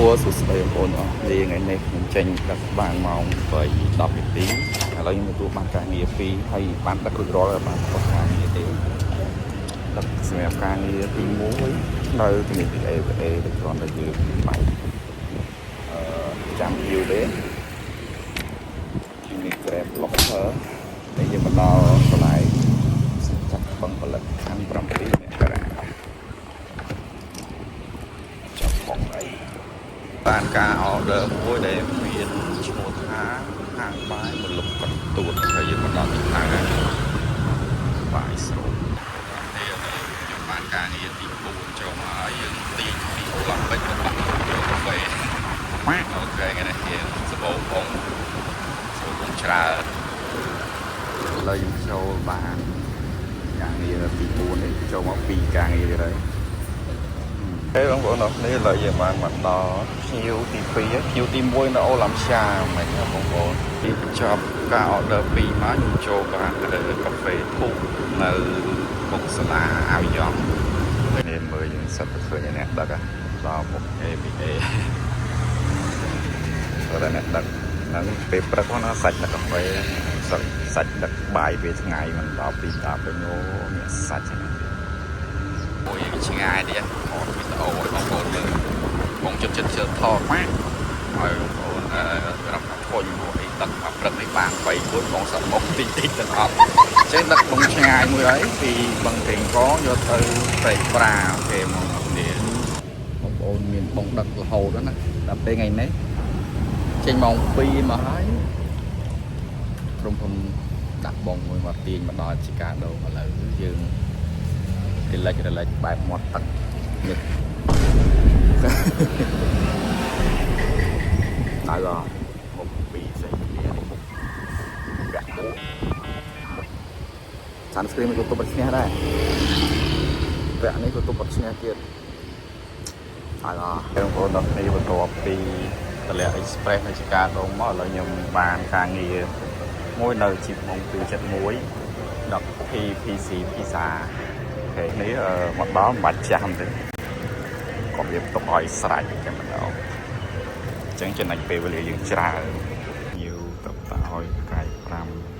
សុស្ដីបងប្អូនអស់នេះថ្ងៃនេះខ្ញុំចេញដឹកបានម៉ោង8:10នាទីឥឡូវខ្ញុំទទួលបានការងារ2ហើយបានដឹករួចរាល់ហើយបានផុតការងារទេដឹកសម្រាប់ការងារទី1នៅទីនេះ AVA ទៅគ្រាន់តែយើងបាយចាំយូរទេទីនេះ Grab Locker តែយើងមកដល់កន្លែងចាក់បឹងផលិតខាង7មករាចាប់ផងហើយបានការ order មួយដែលមានឈ្មោះថាហាងបាយមលុបកន្ទួតហើយយើងមកដល់ទីតាំងហើយបាយស្រូបនេះយើងបានការងារទី4ចូលមកហើយយើងទីអូឡ িম্প ពិកទៅបាក់យកកាហ្វេអូខេថ្ងៃនេះយើងសបោបងច្រើនឥឡូវយើងចូលបានការងារទី4នេះចូលមក2ការងារទៀតហើយបងប្អូនអរគ្នាឥឡូវយើងបានមកដល់ភ្ញៀវទី2ភ្ញៀវទី1នៅអូឡ িম্প សាមិនណាបងប្អូនពីបញ្ចប់ការ order 2មកខ្ញុំចូលបានទៅកាហ្វេធូបនៅមុខសាលាអាវយ៉ងនេះមើលយើងសិតទៅឃើញអ្នកដឹកដល់មុខ AVA គាត់អ្នកដឹកហ្នឹងពេលព្រឹកហ្នឹងសាច់ដឹកកាហ្វេសាច់ដឹកបាយពេលថ្ងៃមិនដល់ពីតាពេញអូមានសាច់ហ្នឹងអូយឆ្ងាយទៀតថតវីដេអូឲ្យបងប្អូនមើលបងជិតថតមកហើយបងប្អូនប្រាប់ថាធុញមកអីដឹកមកព្រឹកនេះបាន3 4បងសត្វមកតិចទាំងអស់អញ្ចឹងដឹកបងឆ្ងាយមួយហើយពីបឹងត្រេងកងយកទៅព្រែកប្រាអូខេមកនេះបងប្អូនមានបងដឹករហូតណាដល់ពេលថ្ងៃនេះចេញម៉ោង2មកហើយក្រុមហ៊ុនដាក់បងមួយមកទាញមកដល់ជីកាដូឥឡូវយើងរលែកបែបមាត់ទឹកនេះដល់មុខ2ផ្សេងគ្នាមុខវាក់មុខសានស្គ្រីមក៏ទប់បាត់ឈ្នះដែរវាក់នេះក៏ទប់បាត់ឈ្នះទៀតហើយបងប្អូនដល់គ្នាបន្ទាប់ពីតម្លាក់ Express នៅជីកាដូមកឥឡូវខ្ញុំបានការងារមួយនៅជីបម៉ោង2:71ដល់ PPC Pizzaអូខេនេះមកដល់មិនបាច់ចាំទេក៏វាទុកឲ្យស្រេចតែម្ដងអញ្ចឹងចំណេញពេលវេលាយើងច្រើនញៀវទៅតឲ្យកាយ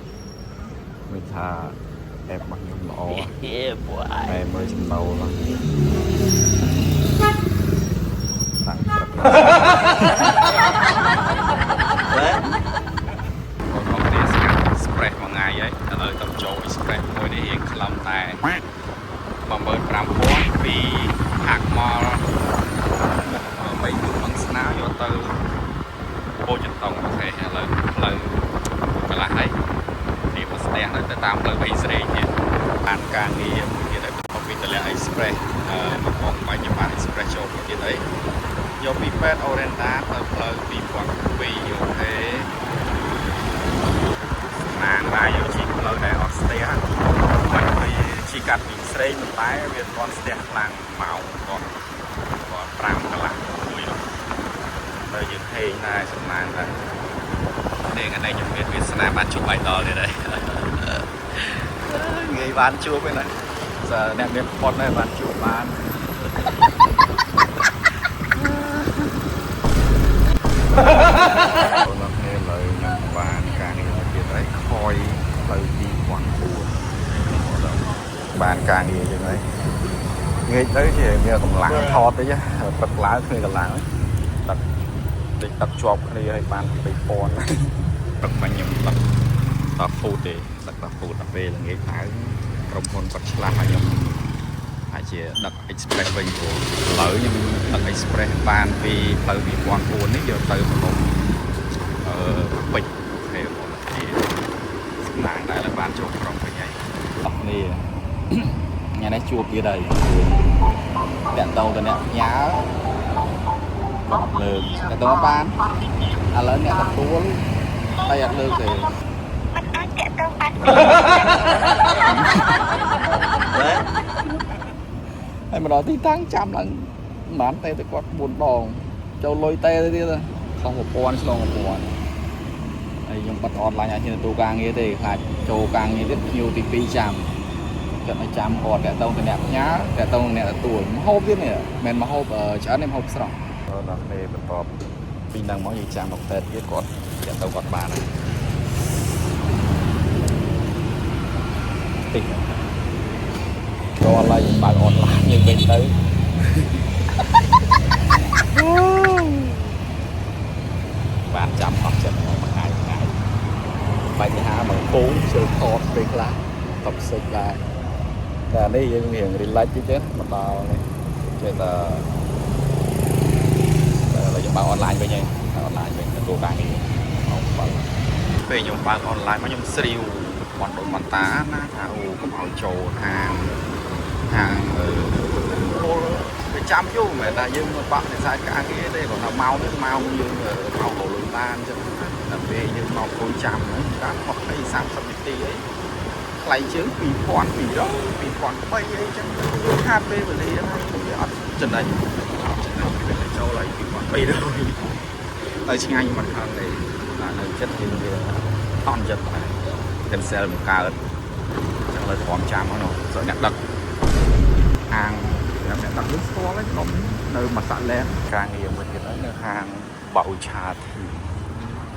5មានថាអេបមកខ្ញុំល្អតែមើលចំណូលហ្នឹងតាំងព្រឹកអូនអរគ្នាស្កាត់ Express មួយថ្ងៃហើយឥឡូវទៅចូល Express មួយនេះរៀងខ្លឹមតែ15000ពីអាក់ម៉ល3បឹងស្នាយកទៅពោធិ៍ចតុងអូខេឥឡូវផ្លូវកន្លះហើយនេះមកស្ទះទៅតាមផ្លូវ3ស្រេងទៀតបានការងារមួយទៀតហើយបន្ទាប់ពីតម្លាក់ Express មកបងបាញ់ខ្ញុំបាន Express ចូលមួយទៀតហើយយកពីពេទ្យអូរ៉េនតាទៅផ្លូវ2002អូខេណាស់យកជីផ្លូវដែលអត់ស្ទះមិនពីជីកាត់ពីស្រេងមិនតែវាអត់ស្ទះខ្លាំងម៉ោងគាត់5កន្លះមួយនោះតែយើងហេងដែរសំណាងដែរនេះថ្ងៃនេះខ្ញុំមានវាសនាបានជួបបាយដល់នេះដែរងាយបានជួបឯណាអ្នកមានផុតដែរបានជួបបានអូនអរគ្នាឥឡូវខ្ញុំបានការងារទៀតហើយខ້ອຍផ្លូវ2004បានការងារចឹងហើយងាយទៅជាមានកម្លាំងថតតិចព្រឹកឡើងគ្នាកម្លាំងទឹកជាប់គ្នាហើយបាន2000ព្រឹកមកខ្ញុំដឹកដល់ហ្វូតទេដឹកដល់ហ្វូតដល់ពេលល្ងាចហើយក្រុមហ៊ុនគាត់ឆ្លាស់ឲ្យខ្ញុំអាចជាដឹក Express វិញព្រោះឥឡូវខ្ញុំដឹក Express បានពីផ្លូវ2004នេះយកទៅម្លងពេជ្រអូខេបងជាសំណាងដែរហើយបានចូលក្រុមវិញហើយអស់នេះថ្ងៃនេះជួបទៀតហើយតាក់តងទៅអ្នកផ្ញើលើកតែតើបានឥឡូវអ្នកទទួលតែអត់លើកទេមិនអាចតាក់តងបានហើយមកដល់ទីតាំងចាំឡើងមិនបានទេទៅគាត់4ដងចូលលុយទេទៅទៀតខុស1000ឆ្លង1000ហើយខ្ញុំបាត់អនឡាញអាចទទួលការងារទេខ្លាចចូលការងារទៀតភ្ញៀវទី2ចាំគាត់ឲ្យចាំគាត់តាក់តងទៅអ្នកផ្ញើតាក់តងអ្នកទទួលមហូបទៀតនេះមិនមហូបឆ្អិននេះមហូបស្រស់ឥ nó này bật bọp pin đang món gì chạm một tết với cột chạy tàu cột ba này tỉnh cho lại bạn online như bên tới bạn chạm hoặc chạm một ngày bài thứ hai bằng cú sự thọt việc lá tập sự lại là đây dân hiền đi lại chứ chết mà tao này chơi là dùng bằng online với nhau online với cô gái về dùng bằng online có dùng siêu bọn đội bọn tá na thảo có bảo trồ hàng cái chăm vô mà là dương một bạn thì sai cả cái đây còn là mau dương mau cổ lươn tan chứ là về nhưng mau cối chăm nữa đã hoặc cái sản phẩm tí ấy lấy chứ vì còn có bay ấy chứ HP về đây hay chân này châu lại vì còn bay đâu ở trên anh mặt hàng này là nơi chất như con chất này cần xe một ca ớt chẳng là còn chạm nó sợ nhặt đất hàng nó sẽ đặt nước to lấy nó nơi mà sẵn lên càng nhiều mình thì nói là hàng bầu trà thì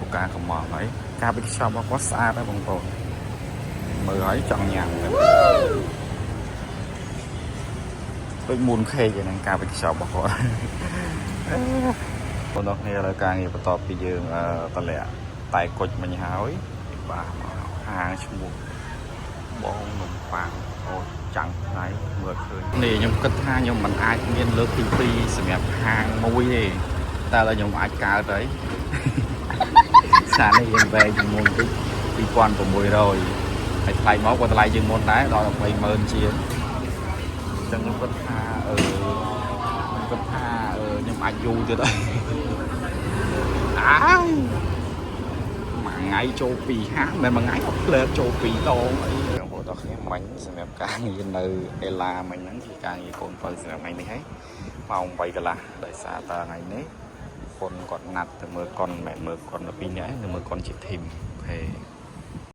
của ca không mò ấy ca bên sau nó có xa đó bằng rồi mời ấy chọn nhàng tôi muốn khê cho nên ca bên sau bỏ khỏi con đó nghe là càng nhiều to bây giờ ta lẹ tại cột mình hỏi và hàng chung bông mình vàng thôi chẳng thấy mượt khơi này nhưng cách hai nhưng mình ai cũng nên lớn TV sẽ đẹp hàng môi đi ta là dùng ai cả đấy sáng nay em về dùng môn cái đi quan của mùi rồi phải thay máu qua lại dùng môn đá đó là phải mơn chia trong những cách ha nhưng mà du từ đây mà ngay châu Phi hát mà ngay lên châu Phi to ấy bộ đó nghe mạnh sẽ đẹp cả như nơi Ella mình nắng thì càng như con phơi sẽ mày này hết mong vậy là đợi xa ta ngày nấy con còn nạt từ mưa con mẹ mưa con là pin nhảy từ mưa con chỉ thìm thì